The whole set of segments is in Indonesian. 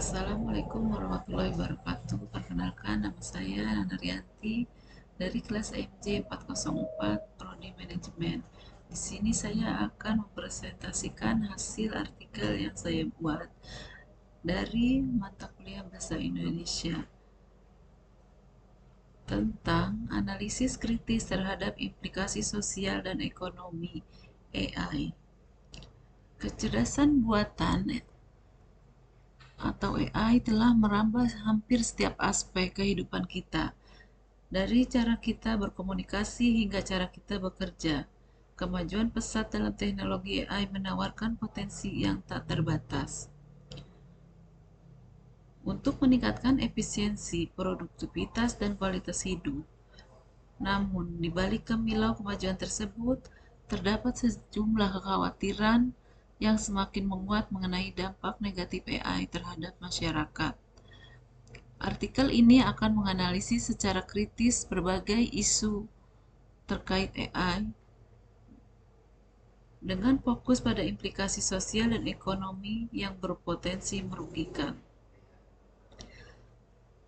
Assalamualaikum warahmatullahi wabarakatuh. Perkenalkan, nama saya Nana Rianti dari kelas MJ 404 Prodi Manajemen. Di sini saya akan mempresentasikan hasil artikel yang saya buat dari mata kuliah Bahasa Indonesia tentang analisis kritis terhadap implikasi sosial dan ekonomi AI. Kecerdasan buatan atau AI telah merambah hampir setiap aspek kehidupan kita, dari cara kita berkomunikasi hingga cara kita bekerja. Kemajuan pesat dalam teknologi AI menawarkan potensi yang tak terbatas untuk meningkatkan efisiensi, produktivitas, dan kualitas hidup. Namun, di balik kemilau kemajuan tersebut, terdapat sejumlah kekhawatiran yang semakin menguat mengenai dampak negatif AI terhadap masyarakat. Artikel ini akan menganalisis secara kritis berbagai isu terkait AI dengan fokus pada implikasi sosial dan ekonomi yang berpotensi merugikan.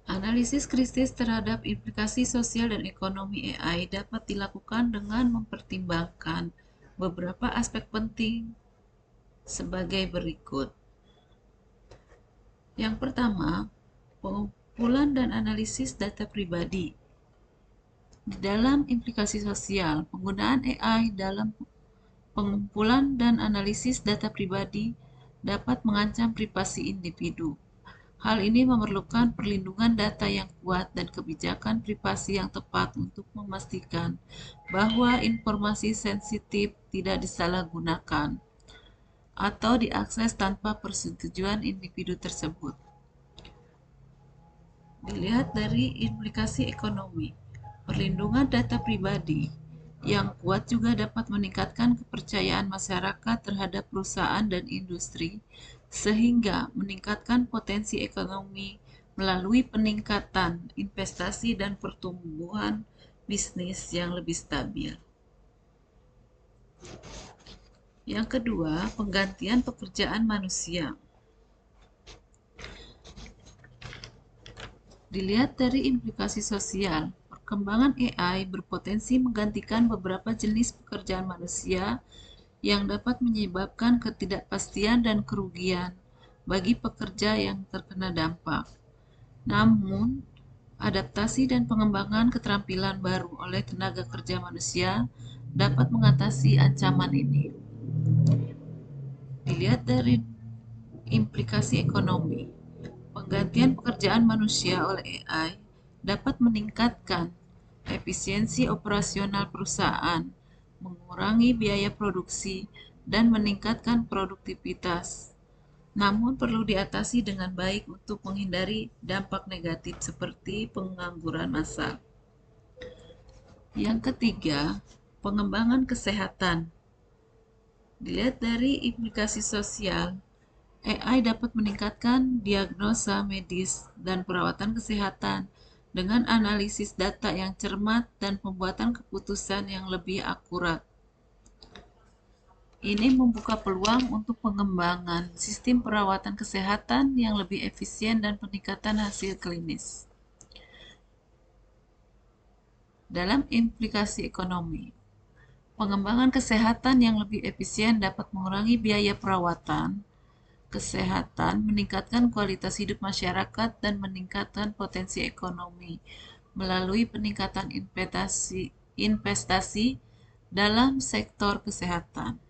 Analisis kritis terhadap implikasi sosial dan ekonomi AI dapat dilakukan dengan mempertimbangkan beberapa aspek penting sebagai berikut. Yang pertama, pengumpulan dan analisis data pribadi. Di dalam implikasi sosial, penggunaan AI dalam pengumpulan dan analisis data pribadi dapat mengancam privasi individu. Hal ini memerlukan perlindungan data yang kuat dan kebijakan privasi yang tepat untuk memastikan bahwa informasi sensitif tidak disalahgunakan atau diakses tanpa persetujuan individu tersebut. Dilihat dari implikasi ekonomi, perlindungan data pribadi yang kuat juga dapat meningkatkan kepercayaan masyarakat terhadap perusahaan dan industri, sehingga meningkatkan potensi ekonomi melalui peningkatan investasi dan pertumbuhan bisnis yang lebih stabil. Yang kedua, penggantian pekerjaan manusia. Dilihat dari implikasi sosial, perkembangan AI berpotensi menggantikan beberapa jenis pekerjaan manusia yang dapat menyebabkan ketidakpastian dan kerugian bagi pekerja yang terkena dampak. Namun, adaptasi dan pengembangan keterampilan baru oleh tenaga kerja manusia dapat mengatasi ancaman ini. Dilihat dari implikasi ekonomi, penggantian pekerjaan manusia oleh AI dapat meningkatkan efisiensi operasional perusahaan, mengurangi biaya produksi, dan meningkatkan produktivitas. Namun perlu diatasi dengan baik untuk menghindari dampak negatif seperti pengangguran massal. Yang ketiga, pengembangan kesehatan. Dilihat dari implikasi sosial, AI dapat meningkatkan diagnosa medis dan perawatan kesehatan dengan analisis data yang cermat dan pembuatan keputusan yang lebih akurat. Ini membuka peluang untuk pengembangan sistem perawatan kesehatan yang lebih efisien dan peningkatan hasil klinis. Dalam implikasi ekonomi, pengembangan kesehatan yang lebih efisien dapat mengurangi biaya perawatan kesehatan, meningkatkan kualitas hidup masyarakat, dan meningkatkan potensi ekonomi melalui peningkatan investasi dalam sektor kesehatan.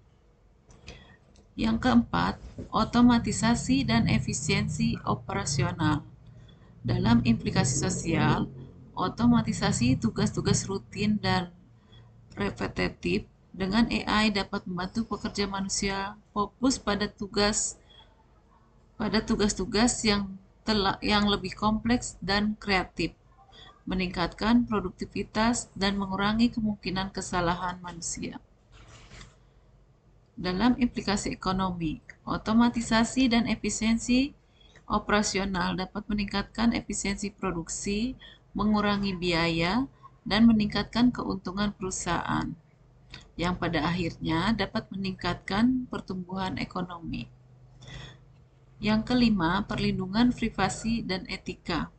Yang keempat, otomatisasi dan efisiensi operasional. Dalam implikasi sosial, otomatisasi tugas-tugas rutin dan repetitif dengan AI dapat membantu pekerja manusia fokus pada tugas-tugas yang lebih kompleks dan kreatif, meningkatkan produktivitas dan mengurangi kemungkinan kesalahan manusia. Dalam implikasi ekonomi, otomatisasi dan efisiensi operasional dapat meningkatkan efisiensi produksi, mengurangi biaya, dan meningkatkan keuntungan perusahaan, yang pada akhirnya dapat meningkatkan pertumbuhan ekonomi. Yang kelima, perlindungan privasi dan etika.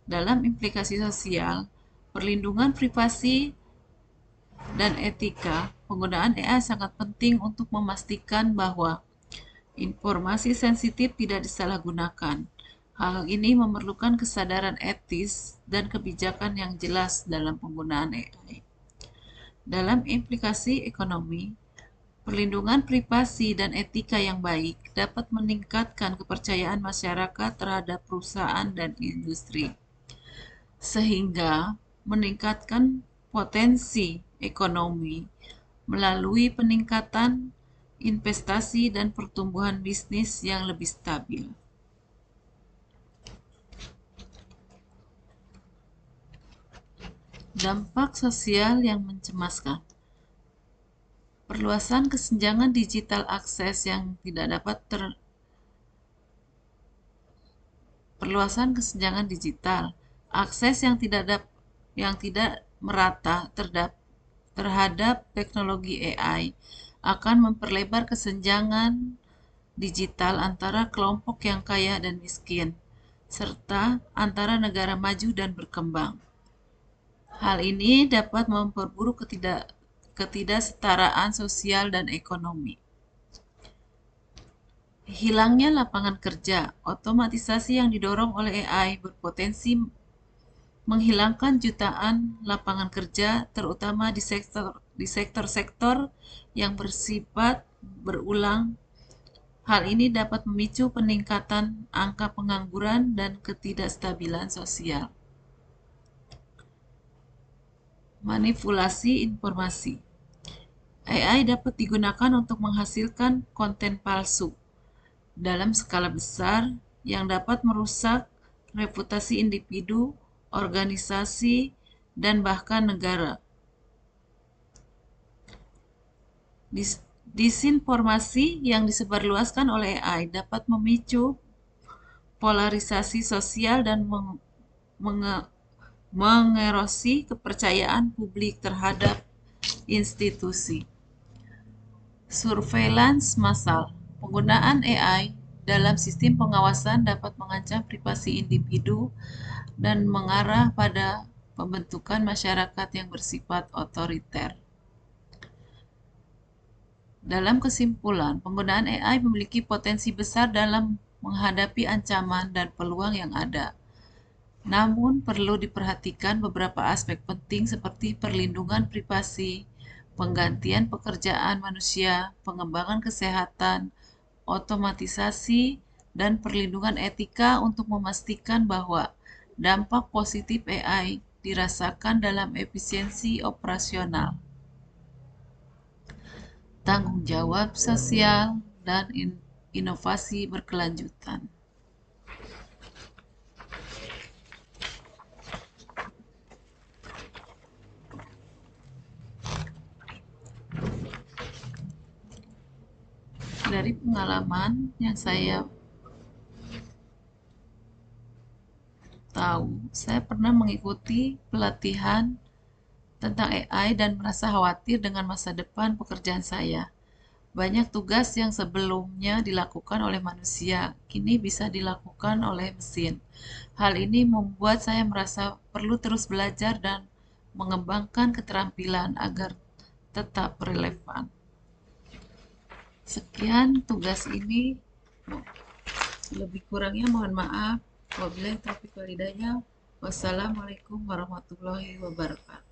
Dalam implikasi sosial, perlindungan privasi dan etika, penggunaan AI sangat penting untuk memastikan bahwa informasi sensitif tidak disalahgunakan. Hal ini memerlukan kesadaran etis dan kebijakan yang jelas dalam penggunaan AI. Dalam implikasi ekonomi, perlindungan privasi dan etika yang baik dapat meningkatkan kepercayaan masyarakat terhadap perusahaan dan industri, sehingga meningkatkan potensi ekonomi melalui peningkatan investasi dan pertumbuhan bisnis yang lebih stabil. Dampak sosial yang mencemaskan. Perluasan kesenjangan digital akses yang tidak dapat perluasan kesenjangan digital akses yang tidak merata terhadap teknologi AI akan memperlebar kesenjangan digital antara kelompok yang kaya dan miskin, serta antara negara maju dan berkembang. Hal ini dapat memperburuk ketidaksetaraan sosial dan ekonomi. Hilangnya lapangan kerja, otomatisasi yang didorong oleh AI berpotensi menghilangkan jutaan lapangan kerja, terutama di sektor-sektor yang bersifat berulang. Hal ini dapat memicu peningkatan angka pengangguran dan ketidakstabilan sosial. Manipulasi informasi. AI dapat digunakan untuk menghasilkan konten palsu dalam skala besar yang dapat merusak reputasi individu, organisasi, dan bahkan negara. Disinformasi yang disebarluaskan oleh AI dapat memicu polarisasi sosial dan mengerosi kepercayaan publik terhadap institusi. Surveillance massal. Penggunaan AI dalam sistem pengawasan dapat mengancam privasi individu dan mengarah pada pembentukan masyarakat yang bersifat otoriter. Dalam kesimpulan, penggunaan AI memiliki potensi besar dalam menghadapi ancaman dan peluang yang ada. Namun, perlu diperhatikan beberapa aspek penting seperti perlindungan privasi, penggantian pekerjaan manusia, pengembangan kesehatan, otomatisasi, dan perlindungan etika untuk memastikan bahwa dampak positif AI dirasakan dalam efisiensi operasional, tanggung jawab sosial, dan inovasi berkelanjutan. Dari pengalaman yang saya tahu, saya pernah mengikuti pelatihan tentang AI dan merasa khawatir dengan masa depan pekerjaan saya. Banyak tugas yang sebelumnya dilakukan oleh manusia, kini bisa dilakukan oleh mesin. Hal ini membuat saya merasa perlu terus belajar dan mengembangkan keterampilan agar tetap relevan. Sekian tugas ini, lebih kurangnya mohon maaf. Wabillahi taufiq wal hidayah. Wassalamualaikum warahmatullahi wabarakatuh.